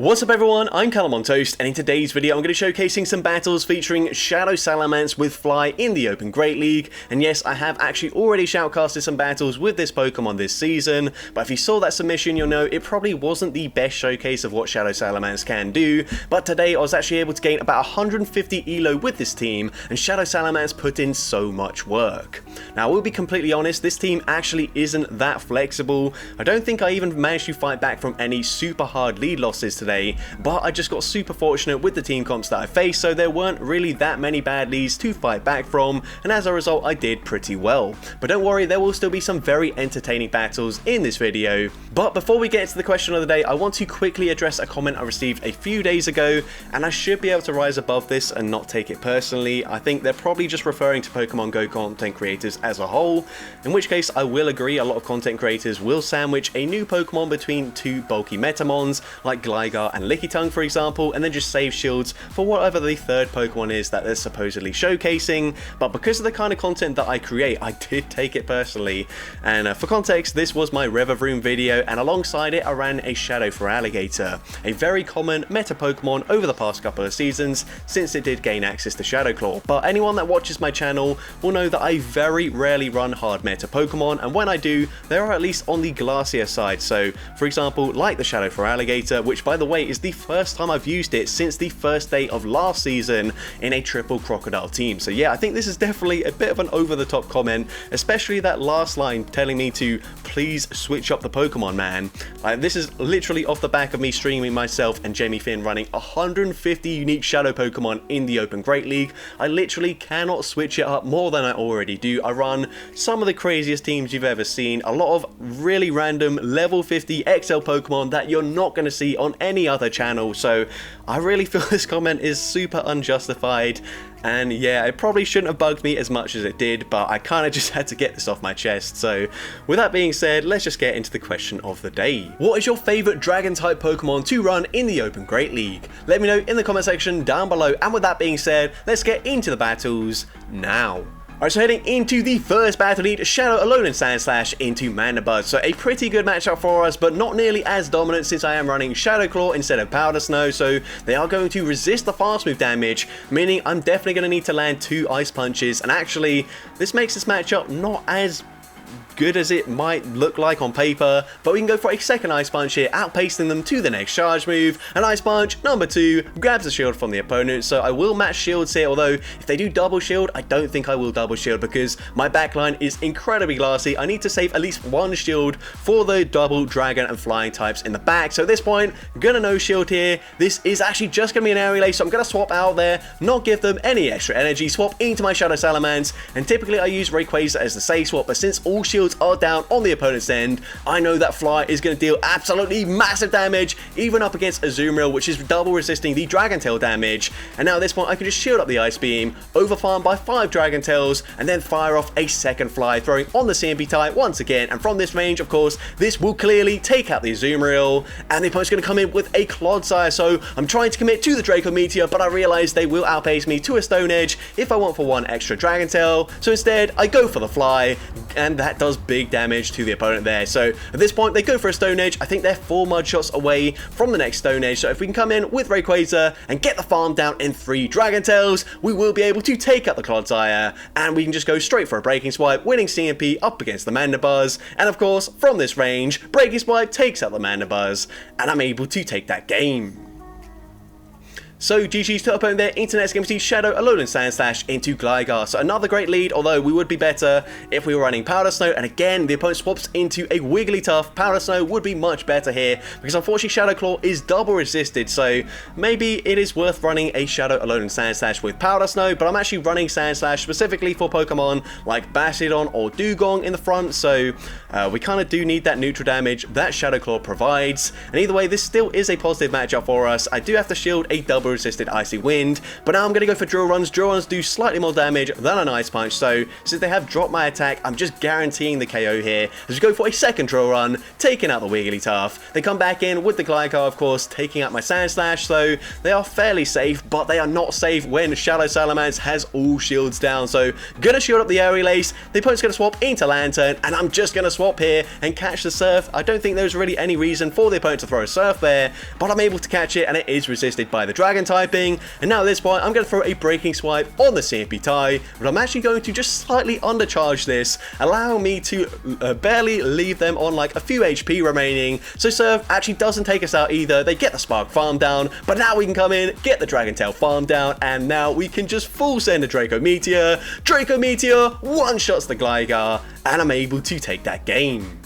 What's up everyone, I'm CallumOnToast, and in today's video I'm going to be showcasing some battles featuring Shadow Salamence with Fly in the Open Great League. And yes, I have actually already shoutcasted some battles with this Pokemon this season, but if you saw that submission you'll know it probably wasn't the best showcase of what Shadow Salamence can do. But today I was actually able to gain about 150 elo with this team, and Shadow Salamence put in so much work. Now I will be completely honest, this team actually isn't that flexible. I don't think I even managed to fight back from any super hard lead losses today, but I just got super fortunate with the team comps that I faced, so there weren't really that many bad leads to fight back from, and as a result I did pretty well. But don't worry, there will still be some very entertaining battles in this video. But before we get into the question of the day, I want to quickly address a comment I received a few days ago, and I should be able to rise above this and not take it personally. I think they're probably just referring to Pokemon Go content creators as a whole, in which case I will agree a lot of content creators will sandwich a new Pokemon between two bulky Metamons like Gligar and Lickitung for example, and then just save shields for whatever the third Pokemon is that they're supposedly showcasing. But because of the kind of content that I create, I did take it personally. And for context, this was my Revavroom video, and alongside it I ran a Shadow Feraligatr, a very common meta Pokemon over the past couple of seasons since it did gain access to Shadow Claw. But anyone that watches my channel will know that I very rarely run hard meta Pokemon, and when I do, they are at least on the glacier side. So for example, like the Shadow Feraligatr, which by the way is the first time I've used it since the first day of last season in a triple crocodile team. So yeah, I think this is definitely a bit of an over the top comment, especially that last line telling me to please switch up the Pokemon, man. This is literally off the back of me streaming myself and Jamie Finn running 150 unique Shadow Pokemon in the Open Great League. I literally cannot switch it up more than I already do. I run some of the craziest teams you've ever seen, a lot of really random level 50 XL Pokemon that you're not going to see on any other channel, so I really feel this comment is super unjustified. And yeah, it probably shouldn't have bugged me as much as it did, but I kind of just had to get this off my chest. So with that being said, let's just get into the question of the day. What is your favourite dragon type Pokemon to run in the Open Great League? Let me know in the comment section down below, and with that being said, let's get into the battles now. Alright, so heading into the first battle lead, Shadow Alolan Sandslash into Mandibuzz. So a pretty good matchup for us, but not nearly as dominant since I am running Shadow Claw instead of Powder Snow, so they are going to resist the fast move damage, meaning I'm definitely going to need to land 2 Ice Punches, and actually, this makes this matchup not as good as it might look like on paper, but we can go for a second Ice Punch here, outpacing them to the next charge move. An Ice Punch, number 2, grabs the shield from the opponent, so I will match shields here, although if they do double shield, I don't think I will double shield because my backline is incredibly glassy. I need to save at least 1 shield for the double dragon and flying types in the back, so at this point, I'm gonna no shield here. This is actually just gonna be an Aerial, so I'm gonna swap out there, not give them any extra energy, swap into my Shadow Salamence, and typically I use Rayquaza as the safe swap, but since all shields are down on the opponent's end, I know that Fly is going to deal absolutely massive damage, even up against Azumarill, which is double resisting the Dragon Tail damage. And now at this point, I can just shield up the Ice Beam, overfarm by 5 Dragon Tails, and then fire off a second Fly, throwing on the CMP type once again. And from this range, of course, this will clearly take out the Azumarill, and the opponent's going to come in with a Clodsire. So I'm trying to commit to the Draco Meteor, but I realize they will outpace me to a Stone Edge if I want for 1 extra Dragon Tail. So instead, I go for the Fly, and that does big damage to the opponent there. So at this point they go for a Stone Edge. I think they're 4 mud shots away from the next Stone Edge, so if we can come in with Rayquaza and get the farm down in 3 Dragon Tails, we will be able to take out the Clodsire, and we can just go straight for a Breaking Swipe, winning CMP up against the Mandibuzz. And of course from this range, Breaking Swipe takes out the Mandibuzz, and I'm able to take that game. So GG's to opponent there, Internet's going to see Shadow Alolan Sandslash into Gligar. So another great lead, although we would be better if we were running Powder Snow, and again the opponent swaps into a Wigglytuff. Powder Snow would be much better here, because unfortunately Shadow Claw is double resisted, so maybe it is worth running a Shadow Alolan Sandslash with Powder Snow, but I'm actually running Sandslash specifically for Pokemon like Bastiodon or Dugong in the front, so we kind of do need that neutral damage that Shadow Claw provides. And either way, this still is a positive matchup for us. I do have to shield a double double resisted Icy Wind, but now I'm going to go for Drill Runs. Drill Runs do slightly more damage than an Ice Punch, so since they have dropped my attack, I'm just guaranteeing the KO here as we go for a second Drill Run, taking out the Wigglytuff. They come back in with the Gligar, of course, taking out my Sand Slash, so they are fairly safe, but they are not safe when Shadow Salamence has all shields down. So gonna shield up the Aerial Ace, the opponent's gonna swap into Lantern, and I'm just gonna swap here and catch the Surf. I don't think there's really any reason for the opponent to throw a Surf there, but I'm able to catch it, and it is resisted by the Dragon typing. And now at this point, I'm gonna throw a Breaking Swipe on the CMP tie, but I'm actually going to just slightly undercharge this, allowing me to barely leave them on like a few HP remaining. So Surf actually doesn't take us out either. They get the Spark farm down, but now we can come in, get the Dragon Tail farm down, and now we can just full send a Draco Meteor. Draco Meteor one-shots the Gligar, and I'm able to take that game.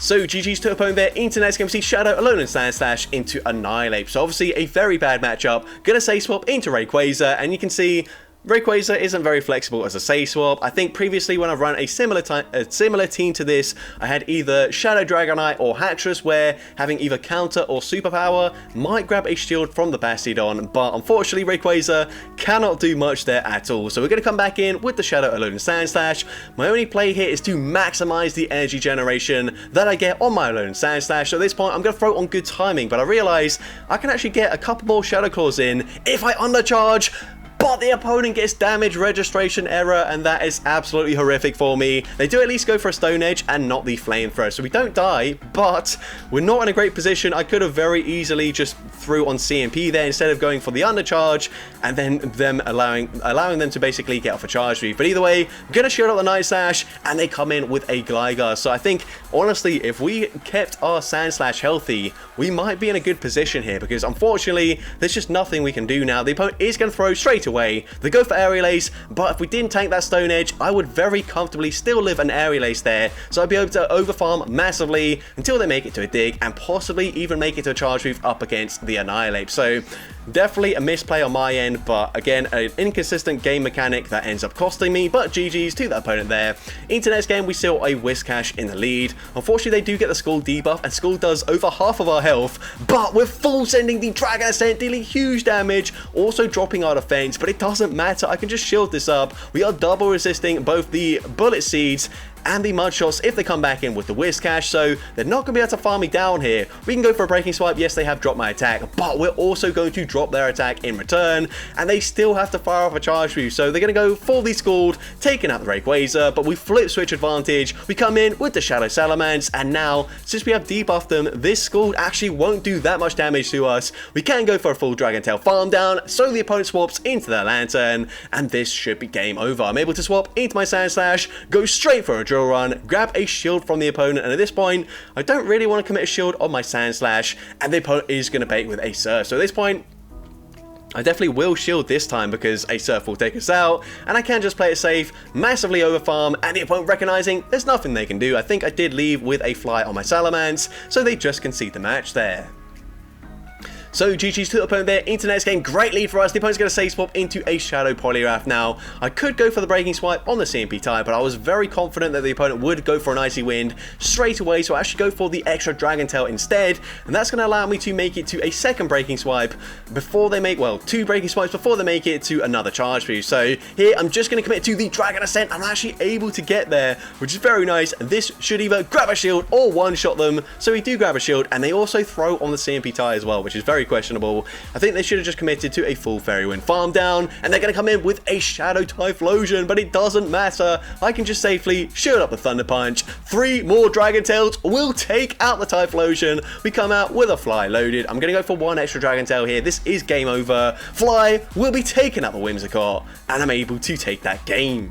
So GG's to opponent there. Into next game we see Shadow alone and Sand Slash into Annihilate. So obviously a very bad matchup. Gonna say swap into Rayquaza, and you can see Rayquaza isn't very flexible as a say swap. I think previously when I've run a similar team to this, I had either Shadow Dragonite or Hattress, where having either counter or superpower might grab a shield from the Bastiodon, but unfortunately Rayquaza cannot do much there at all. So we're going to come back in with the Shadow Alone and Sand Slash. My only play here is to maximize the energy generation that I get on my Alone and Sand Slash. So at this point I'm going to throw on good timing, but I realize I can actually get a couple more Shadow Claws in if I undercharge. But the opponent gets damage registration error, and that is absolutely horrific for me. They do at least go for a Stone Edge and not the Flamethrower, so we don't die, but we're not in a great position. I could have very easily just threw on CMP there instead of going for the undercharge, and then them allowing them to basically get off a charge reef. But either way, I'm going to shield out the Night Slash, and they come in with a Gligar. So I think, honestly, if we kept our Sand Slash healthy, we might be in a good position here, because unfortunately, there's just nothing we can do now. The opponent is going to throw straight away. They go for Aerial Ace, but if we didn't tank that Stone Edge, I would very comfortably still live an Aerial Ace there, so I'd be able to overfarm massively until they make it to a dig, and possibly even make it to a charge move up against the Annihilate. So definitely a misplay on my end, but again, an inconsistent game mechanic that ends up costing me, but GG's to the opponent there. Into next game, we saw a Whiscash in the lead. Unfortunately, they do get the Skull debuff, and Skull does over half of our health, but we're full sending the Dragon Ascent, dealing huge damage, also dropping our defense, but it doesn't matter. I can just shield this up. We are double resisting both the Bullet Seeds and the Mud Shots if they come back in with the Whiscash, so they're not going to be able to farm me down here. We can go for a Breaking Swipe. Yes, they have dropped my attack, but we're also going to drop their attack in return, and they still have to fire off a charge move, so they're going to go for the Scald, taking out the Rayquaza, but we flip switch advantage. We come in with the Shadow Salamence, and now, since we have debuffed them, this Scald actually won't do that much damage to us. We can go for a full Dragon Tail farm down, so the opponent swaps into their Lantern, and this should be game over. I'm able to swap into my Sand Slash, go straight for a Drill Run, grab a shield from the opponent, and at this point, I don't really want to commit a shield on my Sand Slash, and the opponent is going to bait with a Surf. So at this point, I definitely will shield this time because a Surf will take us out, and I can just play it safe, massively overfarm, and the opponent recognizing there's nothing they can do. I think I did leave with a Fly on my Salamence, so they just concede the match there. So GG's to the opponent there. Into next game, great lead for us. The opponent's going to say swap into a Shadow Poliwrath. Now, I could go for the Breaking Swipe on the CMP tie, but I was very confident that the opponent would go for an Icy Wind straight away, so I actually go for the extra Dragon Tail instead, and that's going to allow me to make it to a second Breaking Swipe before they make, well, two Breaking Swipes before they make it to another charge move. So here, I'm just going to commit to the Dragon Ascent. I'm actually able to get there, which is very nice. This should either grab a shield or one-shot them, so we do grab a shield, and they also throw on the CMP tie as well, which is very questionable. I think they should have just committed to a full Fairy Wind farm down, and they're going to come in with a Shadow Typhlosion, but it doesn't matter. I can just safely shield up the Thunder Punch. 3 more Dragon Tails will take out the Typhlosion. We come out with a Fly loaded. I'm going to go for 1 extra Dragon Tail here. This is game over. Fly will be taking out the Whimsicott, and I'm able to take that game.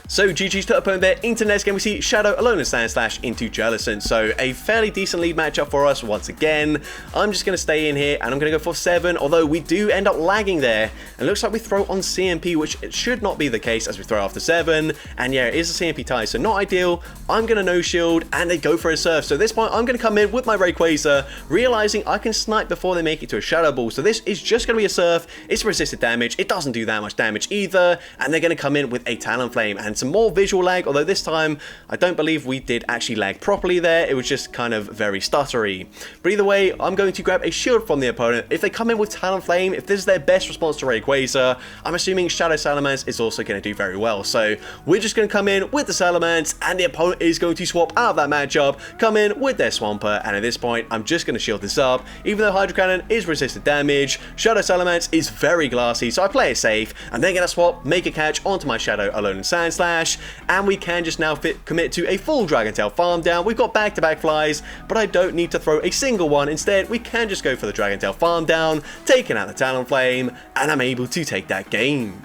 So GG's to opponent there. Into next game, we see Shadow alone and Sand Slash into Jellicent. So a fairly decent lead matchup for us once again. I'm just going to stay in here, and I'm going to go for 7, although we do end up lagging there. And it looks like we throw on CMP, which it should not be the case as we throw after 7. And yeah, it is a CMP tie, so not ideal. I'm going to no shield, and they go for a Surf. So at this point, I'm going to come in with my Rayquaza, realizing I can snipe before they make it to a Shadow Ball. So this is just going to be a Surf. It's resisted damage. It doesn't do that much damage either. And they're going to come in with a Talonflame. And and some more visual lag, although this time I don't believe we did actually lag properly there. It was just kind of very stuttery. But either way, I'm going to grab a shield from the opponent. If they come in with Talonflame, if this is their best response to Rayquaza, I'm assuming Shadow Salamence is also going to do very well. So we're just going to come in with the Salamence, and the opponent is going to swap out of that matchup, come in with their Swampert, and at this point, I'm just going to shield this up. Even though Hydro Cannon is resistant damage, Shadow Salamence is very glassy, so I play it safe, and then going to swap, make a catch onto my Shadow Alolan Sandslash, and we can just now commit to a full Dragon Tail farm down. We've got back-to-back flies, but I don't need to throw a single one. Instead, we can just go for the Dragon Tail farm down, taking out the Talonflame, and I'm able to take that game.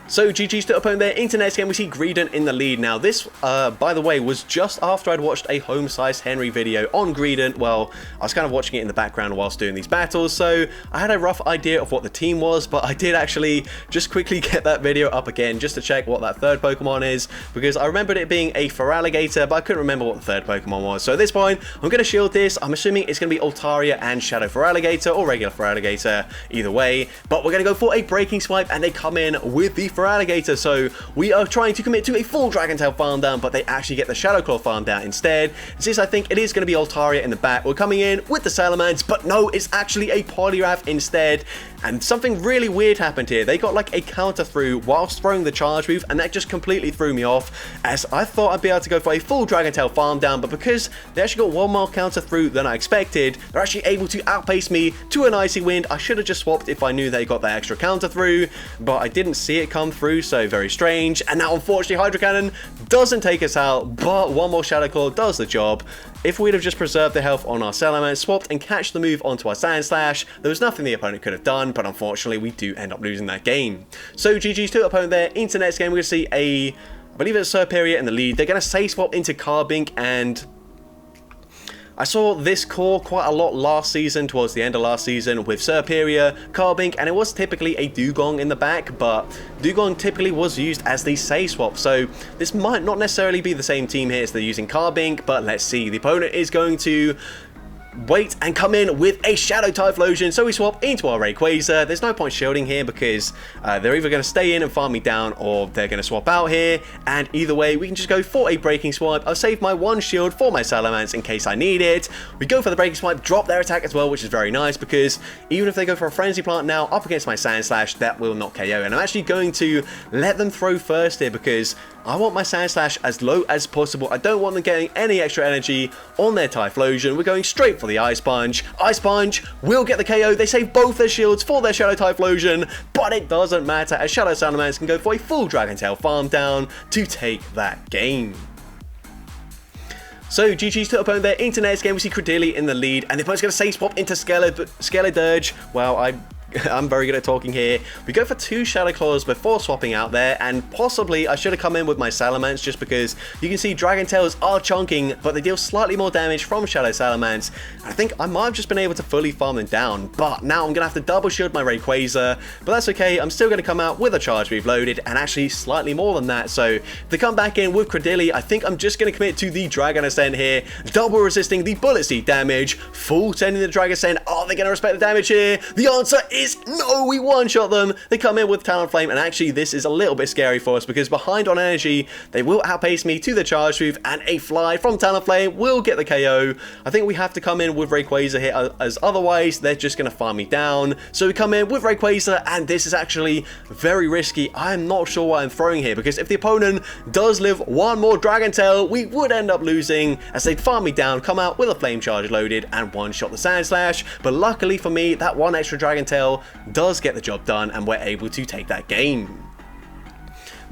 So GG's to opponent there. Into next game, we see Greedent in the lead. Now this, by the way, was just after I'd watched a home-sized Henry video on Greedent. Well, I was kind of watching it in the background whilst doing these battles, so I had a rough idea of what the team was, but I did actually just quickly get that video up again just to check what that third Pokemon is, because I remembered it being a Feraligatr, but I couldn't remember what the third Pokemon was. So at this point, I'm going to shield this. I'm assuming it's going to be Altaria and Shadow Feraligatr, or regular Feraligatr, either way, but we're going to go for a Breaking Swipe, and they come in with the Feraligatr, so we are trying to commit to a full Dragon Tail farm down, but they actually get the Shadow Claw farm down instead. And since I think it is going to be Altaria in the back, we're coming in with the Salamence, but no, it's actually a Poliwrath instead. And something really weird happened here. They got like a counter through whilst throwing the charge move, and that just completely threw me off, as I thought I'd be able to go for a full Dragon Tail farm down, but because they actually got one more counter through than I expected, they're actually able to outpace me to an Icy Wind. I should have just swapped if I knew they got that extra counter through, but I didn't see it come through, so very strange. And now unfortunately Hydro Cannon doesn't take us out, but one more Shadow Claw does the job. If we'd have just preserved the health on our Salamence, swapped and catched the move onto our Sandslash, there was nothing the opponent could have done, but unfortunately we do end up losing that game. So GG's to the opponent there. Into next game, we're going to see I believe it's Serperior in the lead. They're going to say swap into Carbink, and I saw this core quite a lot last season, towards the end of last season, with Serperior, Carbink, and it was typically a Dugong in the back, but Dugong typically was used as the say swap, so this might not necessarily be the same team here as they're using Carbink, but let's see. The opponent is going to wait and come in with a Shadow Typhlosion, so we swap into our Rayquaza. There's no point shielding here because they're either going to stay in and farm me down, or they're going to swap out here, and either way we can just go for a Breaking Swipe. I'll save my one shield for my Salamence in case I need it. We go for the Breaking Swipe, drop their attack as well, which is very nice, because even if they go for a Frenzy Plant now up against my Sandslash, that will not KO, and I'm actually going to let them throw first here because I want my Sandslash as low as possible. I don't want them getting any extra energy on their Typhlosion. We're going straight for the Ice Punch. Ice Punch will get the KO. They save both their shields for their Shadow Typhlosion, but it doesn't matter as Shadow Salamence can go for a full Dragon Tail farm down to take that game. So GG's to the opponent there. Into next game, we see Credilli in the lead, and the opponent's going to say swap into Skeledirge. Well, I'm very good at talking here. We go for two Shadow Claws before swapping out there, and possibly I should have come in with my Salamence just because you can see Dragon Tails are chunking, but they deal slightly more damage from Shadow Salamence. I think I might have just been able to fully farm them down, but now I'm going to have to double shield my Rayquaza, but that's okay. I'm still going to come out with a Charge Move loaded, and actually slightly more than that. So if they come back in with Credilli, I think I'm just going to commit to the Dragon Ascent here, double resisting the Bullet Seed damage, full sending the Dragon Ascent. Are they going to respect the damage here? The answer is no, we one-shot them. They come in with Talonflame, and actually this is a little bit scary for us because behind on energy, they will outpace me to the Charge Move, and a Fly from Talonflame will get the KO. I think we have to come in with Rayquaza here, as otherwise they're just going to farm me down. So we come in with Rayquaza, and this is actually very risky. I'm not sure what I'm throwing here, because if the opponent does live one more Dragon Tail, we would end up losing, as they'd farm me down, come out with a Flame Charge loaded, and one-shot the Sandslash. But luckily for me, that one extra Dragon Tail does get the job done, and we're able to take that game.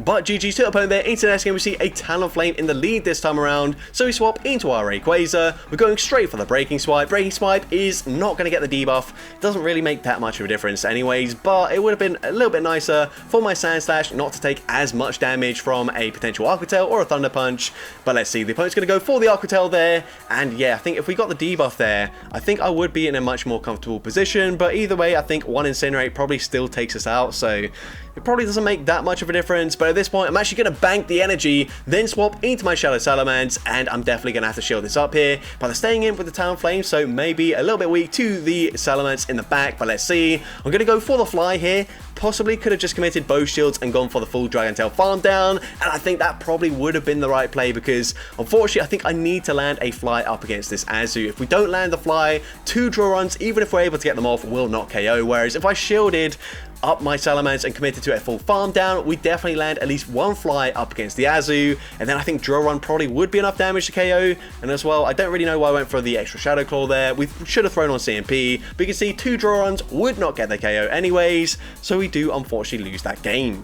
But GG's to the opponent there. Into the next game, we see a Talonflame in the lead this time around, so we swap into our Rayquaza. We're going straight for the Breaking Swipe. Breaking Swipe is not going to get the debuff. It doesn't really make that much of a difference anyways, but it would have been a little bit nicer for my Sandslash not to take as much damage from a potential Aqua Tail or a Thunder Punch. But let's see, the opponent's going to go for the Aqua Tail there, and yeah, I think if we got the debuff there, I think I would be in a much more comfortable position, but either way, I think one Incinerate probably still takes us out, so it probably doesn't make that much of a difference. But at this point, I'm actually going to bank the energy, then swap into my Shadow Salamence, and I'm definitely going to have to shield this up here. But they're staying in with the Talonflame, so maybe a little bit weak to the Salamence in the back, but let's see. I'm going to go for the fly here. Possibly could have just committed both shields and gone for the full Dragon Tail farm down, and I think that probably would have been the right play because unfortunately I think I need to land a fly up against this Azu. If we don't land the fly, 2 draw runs, even if we're able to get them off, will not KO, whereas if I shielded up my Salamence and committed to a full farm down, we definitely land at least 1 fly up against the Azu, and then I think draw run probably would be enough damage to KO. And as well, I don't really know why I went for the extra Shadow Claw there. We should have thrown on CMP, but you can see 2 draw runs would not get the KO anyways, so we do unfortunately lose that game.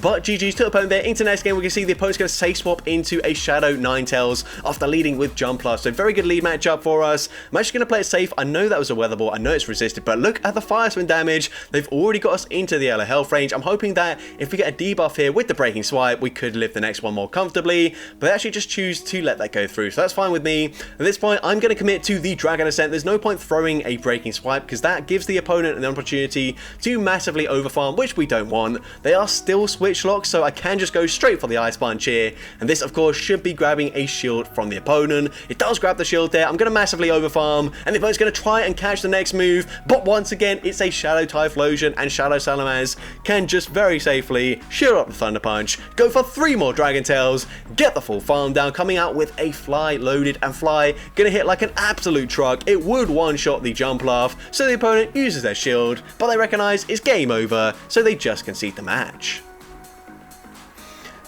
But GG's to the opponent there. Into the next game, we can see the opponent's going to safe swap into a Shadow Ninetales after leading with Jump Plus. So very good lead matchup for us. I'm actually going to play it safe. I know that was a Weather Ball. I know it's resisted, but look at the Fire Spin damage. They've already got us into the yellow health range. I'm hoping that if we get a debuff here with the Breaking Swipe, we could live the next one more comfortably, but they actually just choose to let that go through. So that's fine with me. At this point, I'm going to commit to the Dragon Ascent. There's no point throwing a Breaking Swipe because that gives the opponent an opportunity to massively overfarm, which we don't want. They are still switch locked, so I can just go straight for the Ice Punch here, and this of course should be grabbing a shield from the opponent. It does grab the shield there. I'm going to massively overfarm, and the opponent's going to try and catch the next move, but once again it's a Shadow Typhlosion, and Shadow Salamence can just very safely shield up the Thunder Punch, go for 3 more Dragon Tails, get the full farm down, coming out with a Fly loaded, and Fly going to hit like an absolute truck. It would one-shot the Jump Laugh, so the opponent uses their shield, but they recognize it's game over, so they just concede the match.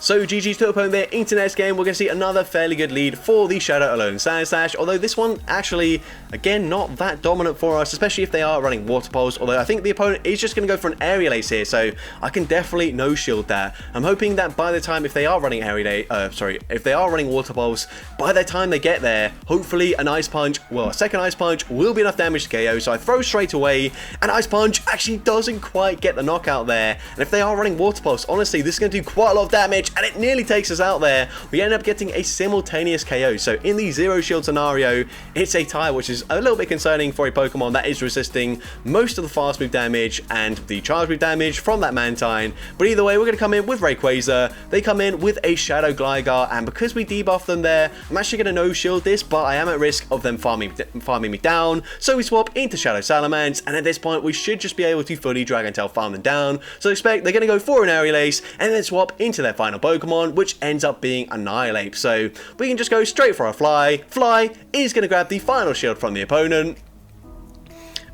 So GG's to the opponent there. Into the next game, we're going to see another fairly good lead for the Shadow Alone Sand Slash, although this one actually, again, not that dominant for us, especially if they are running Water Pulse, although I think the opponent is just going to go for an Aerial Ace here, so I can definitely no shield that. I'm hoping that by the time, if they are running if they are running Water Pulse, by the time they get there, hopefully an Ice Punch, well, a second Ice Punch will be enough damage to KO, so I throw straight away, and Ice Punch actually doesn't quite get the knockout there, and if they are running Water Pulse, honestly, this is going to do quite a lot of damage, and it nearly takes us out there. We end up getting a simultaneous KO. So in the 0 shield scenario, it's a tie, which is a little bit concerning for a Pokemon that is resisting most of the fast move damage and the charge move damage from that Mantine. But either way, we're going to come in with Rayquaza. They come in with a Shadow Gligar, and because we debuff them there, I'm actually going to no shield this, but I am at risk of them farming me down. So we swap into Shadow Salamence, and at this point, we should just be able to fully Dragon Tail farm them down. So expect they're going to go for an Aerial Ace, and then swap into their final Pokemon, which ends up being Annihilate. So we can just go straight for a Fly. Fly is going to grab the final shield from the opponent.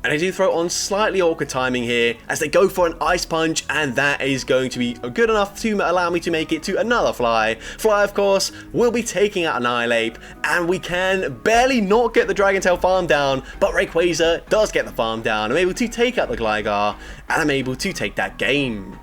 And I do throw on slightly awkward timing here as they go for an Ice Punch, and that is going to be good enough to allow me to make it to another Fly. Fly, of course, will be taking out Annihilate, and we can barely not get the Dragon Tail farm down, but Rayquaza does get the farm down. I'm able to take out the Gligar, and I'm able to take that game.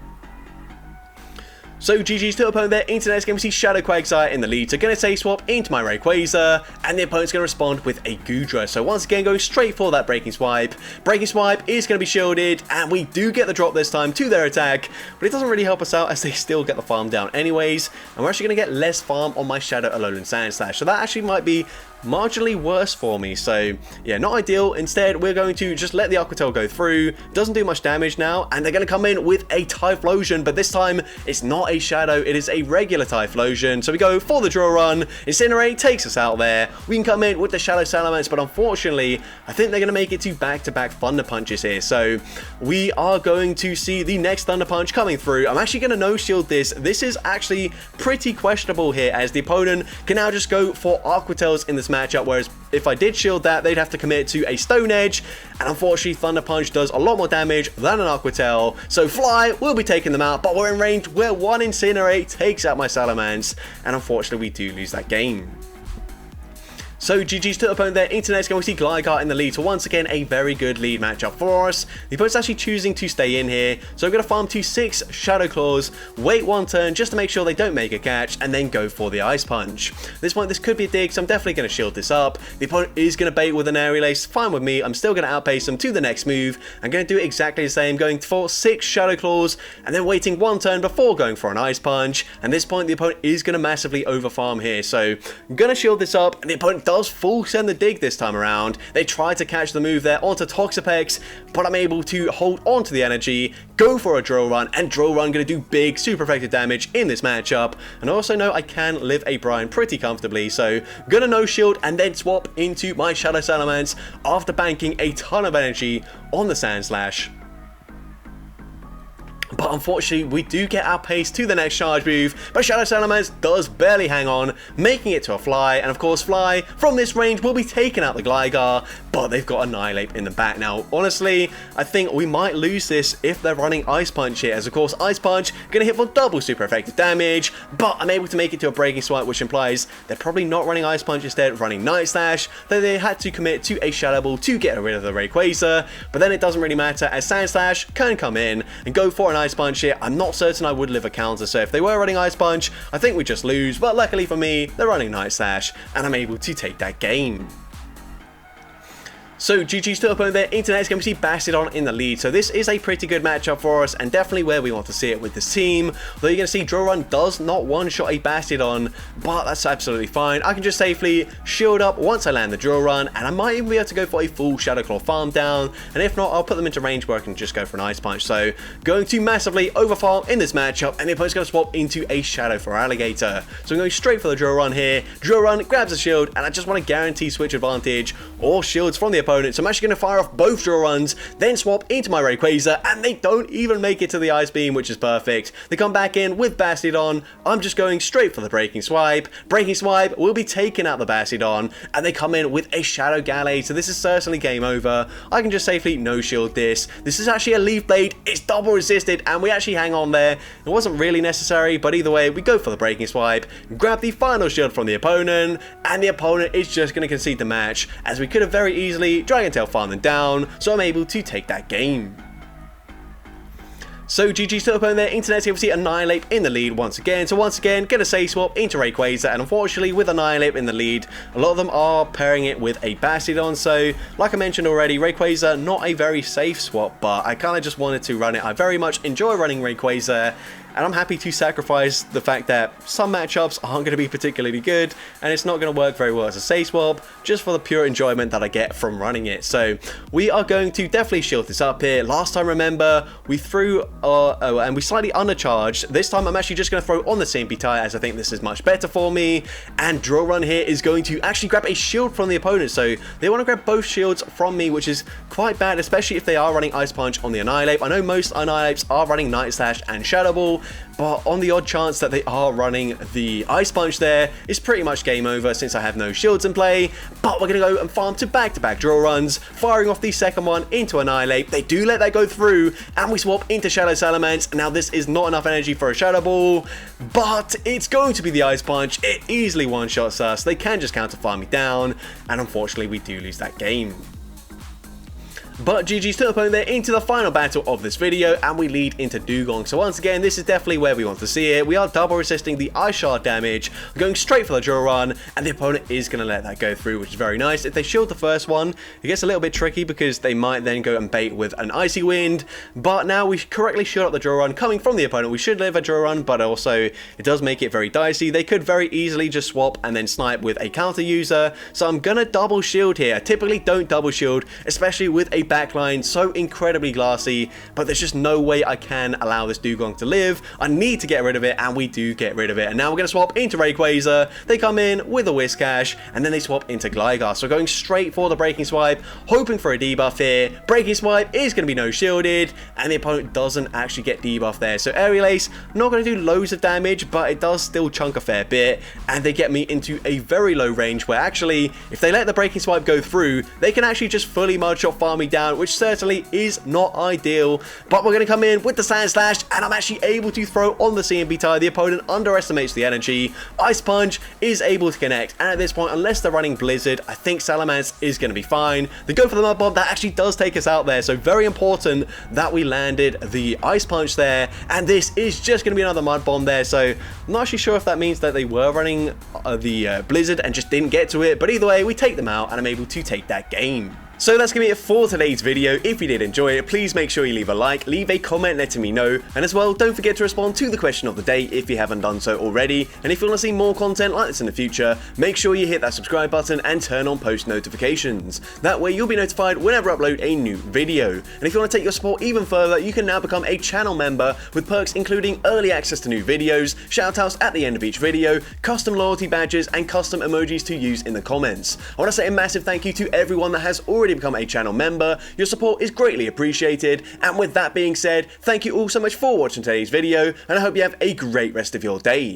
So GG's to the opponent there. Into the next game, we see Shadow Quagsire in the lead. So going to say swap into my Rayquaza, and the opponent's going to respond with a Goodra. So once again, going straight for that Breaking Swipe. Breaking Swipe is going to be shielded, and we do get the drop this time to their attack, but it doesn't really help us out as they still get the farm down anyways. And we're actually going to get less farm on my Shadow Alolan Sand Slash. So that actually might be marginally worse for me, so yeah, not ideal. Instead, we're going to just let the Aqua Tail go through. Doesn't do much damage now, and they're going to come in with a Typhlosion, but this time it's not a Shadow, it is a regular Typhlosion. So we go for the draw run. Incinerate takes us out there. We can come in with the Shadow Salamence, but unfortunately, I think they're going to make it to back-to-back Thunder Punches here. So we are going to see the next Thunder Punch coming through. I'm actually going to no-shield this. This is actually pretty questionable here, as the opponent can now just go for Aqua Tails in this matchup, whereas if I did shield that, they'd have to commit to a Stone Edge, and unfortunately Thunder Punch does a lot more damage than an Aqua Tail, so Fly will be taking them out, but we're in range where one Incinerate takes out my Salamence, and unfortunately we do lose that game. So GG's to the opponent there. Into the next game, we see Gligar in the lead. So once again, a very good lead matchup for us. The opponent's actually choosing to stay in here. So I'm going to farm to 6 Shadow Claws, wait one turn just to make sure they don't make a catch, and then go for the Ice Punch. At this point, this could be a dig, so I'm definitely going to shield this up. The opponent is going to bait with an Aerial Ace. Fine with me. I'm still going to outpace them to the next move. I'm going to do exactly the same, going for 6 Shadow Claws, and then waiting one turn before going for an Ice Punch. And at this point, the opponent is going to massively overfarm here. So I'm going to shield this up, and the opponent does does full send the dig this time around. They try to catch the move there onto Toxapex, but I'm able to hold on to the energy, go for a drill run, and drill run going to do big, super effective damage in this matchup. And I also know I can live a Brine pretty comfortably, so gonna no shield and then swap into my Shadow Salamence after banking a ton of energy on the Sand Slash. But unfortunately, we do get outpaced to the next charge move, but Shadow Salamence does barely hang on, making it to a Fly, and of course Fly, from this range, will be taking out the Gligar, but they've got Annihilate in the back. Now, honestly, I think we might lose this if they're running Ice Punch here, as of course Ice Punch gonna hit for double super effective damage, but I'm able to make it to a Breaking Swipe, which implies they're probably not running Ice Punch, instead running Night Slash, though they had to commit to a Shadow Ball to get rid of the Rayquaza, but then it doesn't really matter, as Sand Slash can come in and go for an Ice Punch here. I'm not certain I would live a counter, so if they were running Ice Punch, I think we just lose, but luckily for me, they're running Night Slash, and I'm able to take that game. So GG's to opponent there. Into next game we see Bastiodon in the lead, so this is a pretty good matchup for us and definitely where we want to see it with this team. Though you're going to see Drill Run does not one-shot a Bastiodon, but that's absolutely fine. I can just safely shield up once I land the Drill Run, and I might even be able to go for a full Shadow Claw farm down, and if not, I'll put them into range where I can just go for an Ice Punch. So going to massively overfarm in this matchup, and the opponent's going to swap into a Shadow for Alligator. So I'm going straight for the Drill Run here. Drill Run grabs a shield, and I just want to guarantee switch advantage or shields from the opponent. So I'm actually going to fire off both Drill Runs, then swap into my Rayquaza, and they don't even make it to the Ice Beam, which is perfect. They come back in with Bastiodon. I'm just going straight for the Breaking Swipe. Breaking Swipe will be taking out the Bastiodon, and they come in with a Shadow Gallade, so this is certainly game over. I can just safely no-shield this. This is actually a Leaf Blade. It's double resisted, and we actually hang on there. It wasn't really necessary, but either way, we go for the Breaking Swipe, grab the final shield from the opponent, and the opponent is just going to concede the match, as we could have very easily Dragon Tail farmed them down, so I'm able to take that game. So GG's to the opponent there. Into next game we see Annihilate in the lead once again. So once again, get a safe swap into Rayquaza, and unfortunately with Annihilate in the lead, a lot of them are pairing it with a Bastiodon. So like I mentioned already, Rayquaza not a very safe swap, but I kind of just wanted to run it. I very much enjoy running Rayquaza, and I'm happy to sacrifice the fact that some matchups aren't going to be particularly good, and it's not going to work very well as a safe swap, just for the pure enjoyment that I get from running it. So we are going to definitely shield this up here. Last time, remember, we threw and we slightly undercharged. This time I'm actually just going to throw on the CMP tire, as I think this is much better for me. And Drill Run here is going to actually grab a shield from the opponent, so they want to grab both shields from me, which is quite bad, especially if they are running Ice Punch on the Annihilate. I know most Annihilates are running Night Slash and Shadow Ball, but on the odd chance that they are running the Ice Punch there, it's pretty much game over since I have no shields in play. But we're going to go and farm to back-to-back Drill Runs, firing off the second one into Annihilate. They do let that go through, and we swap into Shadow Salamence. Now this is not enough energy for a Shadow Ball, but it's going to be the Ice Punch. It easily one-shots us. They can just counter-farm me down, and unfortunately we do lose that game. But GG's to the opponent there. Into the final battle of this video, and we lead into Dugong. So once again, this is definitely where we want to see it. We are double resisting the Ice Shard damage, going straight for the Drill Run, and the opponent is going to let that go through, which is very nice. If they shield the first one, it gets a little bit tricky because they might then go and bait with an Icy Wind, but now we correctly shield up the Drill Run coming from the opponent. We should live a Drill Run, but also it does make it very dicey. They could very easily just swap and then snipe with a counter user, so I'm going to double shield here. I typically don't double shield, especially with a backline so incredibly glassy, but there's just no way I can allow this Dugong to live. I need to get rid of it, and we do get rid of it. And now we're going to swap into Rayquaza. They come in with a Whiscash, and then they swap into Gligar. So going straight for the Breaking Swipe, hoping for a debuff here. Breaking Swipe is going to be no shielded, and the opponent doesn't actually get debuff there. So Aerial Ace, not going to do loads of damage, but it does still chunk a fair bit, and they get me into a very low range where actually, if they let the Breaking Swipe go through, they can actually just fully mudshot farm me down, which certainly is not ideal. But we're going to come in with the Sand Slash, and I'm actually able to throw on the CMP tire. The opponent underestimates the energy. Ice Punch is able to connect, and at this point, unless they're running Blizzard, I think Salamence is going to be fine. They go for the Mud Bomb. That actually does take us out there, so very important that we landed the Ice Punch there, and this is just going to be another Mud Bomb there. So I'm not actually sure if that means that they were running the Blizzard and just didn't get to it, but either way, we take them out, and I'm able to take that game. So that's going to be it for today's video. If you did enjoy it, please make sure you leave a like, leave a comment letting me know, and as well, don't forget to respond to the question of the day if you haven't done so already. And if you want to see more content like this in the future, make sure you hit that subscribe button and turn on post notifications. That way you'll be notified whenever I upload a new video. And if you want to take your support even further, you can now become a channel member with perks including early access to new videos, shoutouts at the end of each video, custom loyalty badges, and custom emojis to use in the comments. I want to say a massive thank you to everyone that has already become a channel member. Your support is greatly appreciated, and with that being said, thank you all so much for watching today's video, and I hope you have a great rest of your day.